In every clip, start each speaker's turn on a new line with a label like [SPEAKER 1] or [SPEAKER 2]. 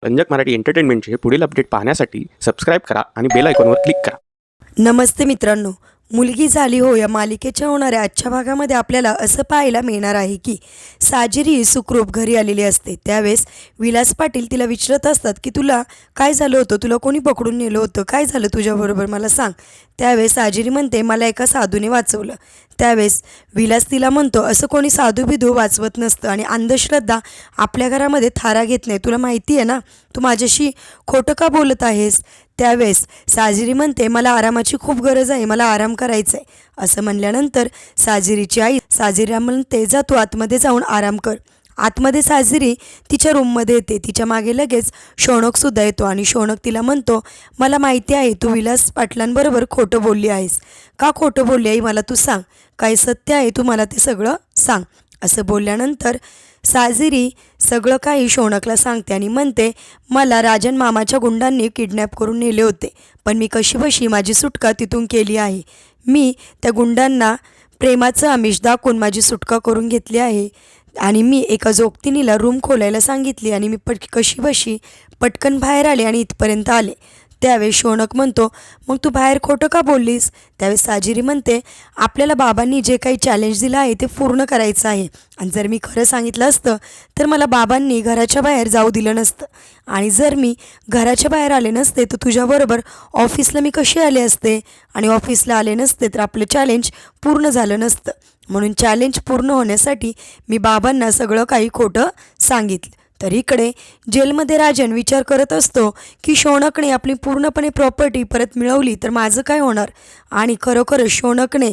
[SPEAKER 1] रंजक मराठी एंटरटेनमेंटचे पुढील अपडेट पाहण्यासाठी सबस्क्राईब करा आणि बेल आयकॉनवर क्लिक करा.
[SPEAKER 2] नमस्ते मित्रांनो, मुलगी झाली हो या मालिकेच्या होणाऱ्या आजच्या भागामध्ये आपल्याला असं पाहायला मिळणार आहे की साजिरी सुखरूप घरी आलेली असते. त्यावेळेस विलास पाटील तिला विचारत असतात की तुला काय झालं होतं, तुला कोणी पकडून नेलं होतं, काय झालं तुझ्याबरोबर मला सांग. त्यावेळेस साजिरी म्हणते मला एका साधूने वाचवलं. त्यावेळेस विलास तिला म्हणतो असं कोणी साधू बिधू वाचवत नसतं आणि अंधश्रद्धा आपल्या घरामध्ये थारा घेत नाही, तुला माहिती आहे ना, तू माझ्याशी खोटं का बोलत आहेस. त्यावेळेस साजिरी म्हणते मला आरामाची खूप गरज आहे, मला आराम करायचा आहे. असं म्हणल्यानंतर साजिरीची आई साजिरा म्हणते जा तू आतमध्ये जाऊन आराम कर. आतमध्ये साजिरी तिच्या रूममध्ये येते. तिच्या मागे लगेच शौनकसुद्धा येतो आणि शौनक तिला म्हणतो मला माहिती आहे तू विलास पाटलांबरोबर खोटं बोलली आहेस. का खोटं बोलली आई मला तू सांग, काय सत्य आहे तू मला ते सगळं सांग. असं बोलल्यानंतर साजिरी सगळं काही शौनकला सांगते आणि म्हणते मला राजन मामाच्या गुंडांनी किडनॅप करून नेले होते, पण मी कशीबशी माझी सुटका तिथून केली आहे. मी त्या गुंडांना प्रेमाचं आमिष दाखवून माझी सुटका करून घेतली आहे आणि मी एका जोगतिनीला रूम खोलायला सांगितली आणि मी कशीबशी पटकन बाहेर आले आणि इथपर्यंत आले. त्यावेळेस शौनक म्हणतो मग तू बाहेर खोटं का बोललीस. त्यावेळेस साजिरी म्हणते आपल्याला बाबांनी जे काही चॅलेंज दिलं आहे ते पूर्ण करायचं आहे आणि जर मी खरं सांगितलं असतं तर मला बाबांनी घराच्या बाहेर जाऊ दिलं नसतं आणि जर मी घराच्या बाहेर आले नसते तर तुझ्याबरोबर ऑफिसला मी कसे आले असते आणि ऑफिसला आले नसते तर आपलं चॅलेंज पूर्ण झालं नसतं. म्हणून चॅलेंज पूर्ण होण्यासाठी मी बाबांना सगळं काही खोटं सांगितलं. तर इकडे जेलमध्ये राजन विचार करत असतो की शौनकने आपली पूर्णपणे प्रॉपर्टी परत मिळवली तर माझं काय होणार आणि खरोखरच शौनकने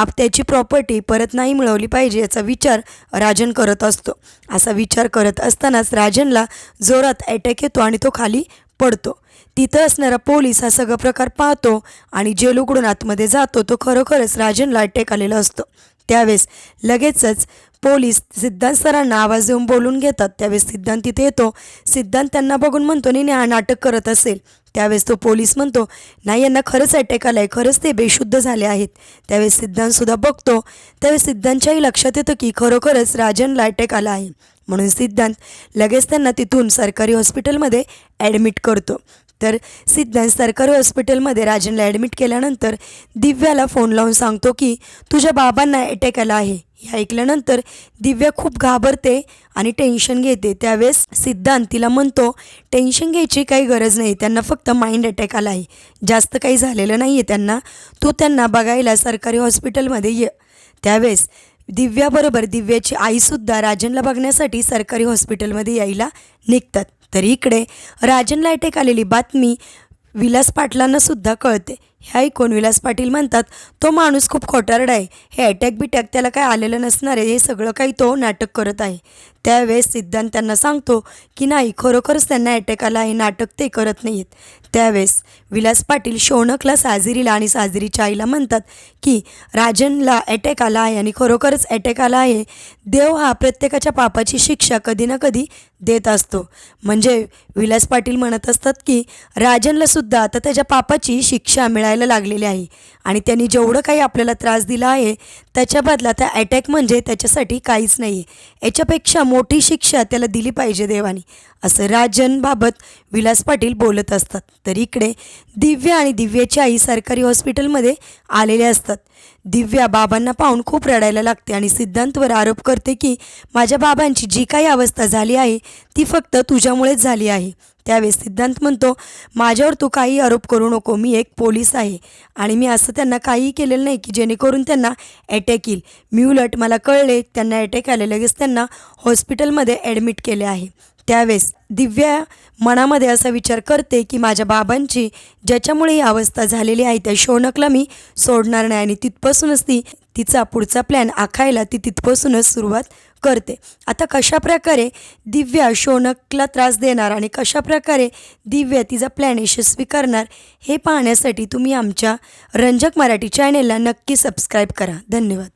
[SPEAKER 2] त्याची प्रॉपर्टी परत नाही मिळवली पाहिजे याचा विचार राजन करत असतो. असा विचार करत असतानाच राजनला जोरात अटॅक येतो आणि तो खाली पडतो. तिथं असणारा पोलीस हा सगळा प्रकार पाहतो आणि जेल उघडून आतमध्ये जातो. तो खरोखरच राजनला अटॅक आलेला असतो. त्यावेळेस लगेचच पोलीस सिद्धांत सरांना आवाज देऊन बोलून घेतात. त्यावेळेस सिद्धांत तिथे येतो. सिद्धांत त्यांना बघून म्हणतो नाही हा नाटक करत असेल. त्यावेळेस तो पोलीस म्हणतो नाही यांना खरंच अटॅक आला आहे, खरंच ते बेशुद्ध झाले आहेत. त्यावेळेस सिद्धांतसुद्धा बघतो. त्यावेळेस सिद्धांतच्याही लक्षात येतं की खरोखरच राजनला अटॅक आला आहे. म्हणून सिद्धांत लगेच त्यांना तिथून सरकारी हॉस्पिटलमध्ये ॲडमिट करतो. तर सिद्धांत सरकारी हॉस्पिटलमध्ये राजनला ॲडमिट केल्यानंतर दिव्याला फोन लावून सांगतो की तुझ्या बाबांना अटॅक आला आहे. हे ऐकल्यानंतर दिव्या खूप घाबरते आणि टेन्शन घेते. त्यावेळेस सिद्धांत तिला म्हणतो टेन्शन घ्यायची काही गरज नाही, त्यांना फक्त माइंड अटॅक आला आहे, जास्त काही झालेलं नाही आहे त्यांना, तू त्यांना बघायला सरकारी हॉस्पिटलमध्ये ये. त्यावेळेस दिव्याबरोबर दिव्याची आईसुद्धा राजनला बघण्यासाठी सरकारी हॉस्पिटलमध्ये यायला निघतात. तर इकडे राजनला अटॅक आलेली बातमी विलास पाटलांनासुद्धा कळते. हे ऐकून विलास पाटील म्हणतात तो माणूस खूप खोटारडा आहे, हे अटॅक बिटॅक त्याला काय आलेलं नसणार आहे, हे सगळं काही तो नाटक करत आहे. त्यावेळेस सिद्धांत त्यांना सांगतो की नाही खरोखरच त्यांना अटॅक आला आहे, नाटक ते करत नाही आहेत. त्यावेळेस विलास पाटील शौनकला साजिरीला आणि साजिरीच्या आईला म्हणतात की राजनला अटॅक आला आहे आणि खरोखरच अटॅक आला आहे. देव हा प्रत्येकाच्या पापाची शिक्षा कधी ना कधी देत असतो. म्हणजे विलास पाटील म्हणत असतात की राजनलासुद्धा आता त्याच्या पापाची शिक्षा मिळायला लागलेली आहे आणि त्यांनी जेवढं काही आपल्याला त्रास दिला आहे त्याच्या बदला त्या अटॅक म्हणजे त्याच्यासाठी काहीच नाही आहे, याच्यापेक्षा मोठी शिक्षा त्याला दिली पाहिजे देवाने, असं राजनबाबत विलास पाटील बोलत असतात. तर इकडे दिव्या आणि दिव्याची आई सरकारी हॉस्पिटलमध्ये आलेले असतात. दिव्या बाबांना पाहून खूप रडायला लागते आणि सिद्धांतवर आरोप करते की माझ्या बाबांची जी काही अवस्था झाली आहे ती फक्त तुझ्यामुळेच झाली आहे. त्यावेळेस सिद्धांत म्हणतो माझ्यावर तू काही आरोप करू नको, मी एक पोलीस आहे आणि मी असं त्यांना काहीही केलेलं नाही की जेणेकरून त्यांना अटॅक येईल. मी उलट मला कळले त्यांना अटॅक आले, लगेच त्यांना हॉस्पिटलमध्ये ॲडमिट केले आहे. त्यावेळेस दिव्या मनामध्ये असा विचार करते की माझ्या बाबांची ज्याच्यामुळे ही अवस्था झालेली आहे त्या शौनकला मी सोडणार नाही आणि तिथपासूनच तिचा पुढचा प्लॅन आखायला तिथपासूनच सुरुवात करते. आता कशाप्रकारे दिव्या शौनकला त्रास देणार आणि कशाप्रकारे दिव्या तिचा प्लॅन यशस्वी करणार हे पाहण्यासाठी तुम्ही आमच्या रंजक मराठी चॅनेलला नक्की सबस्क्राईब करा. धन्यवाद.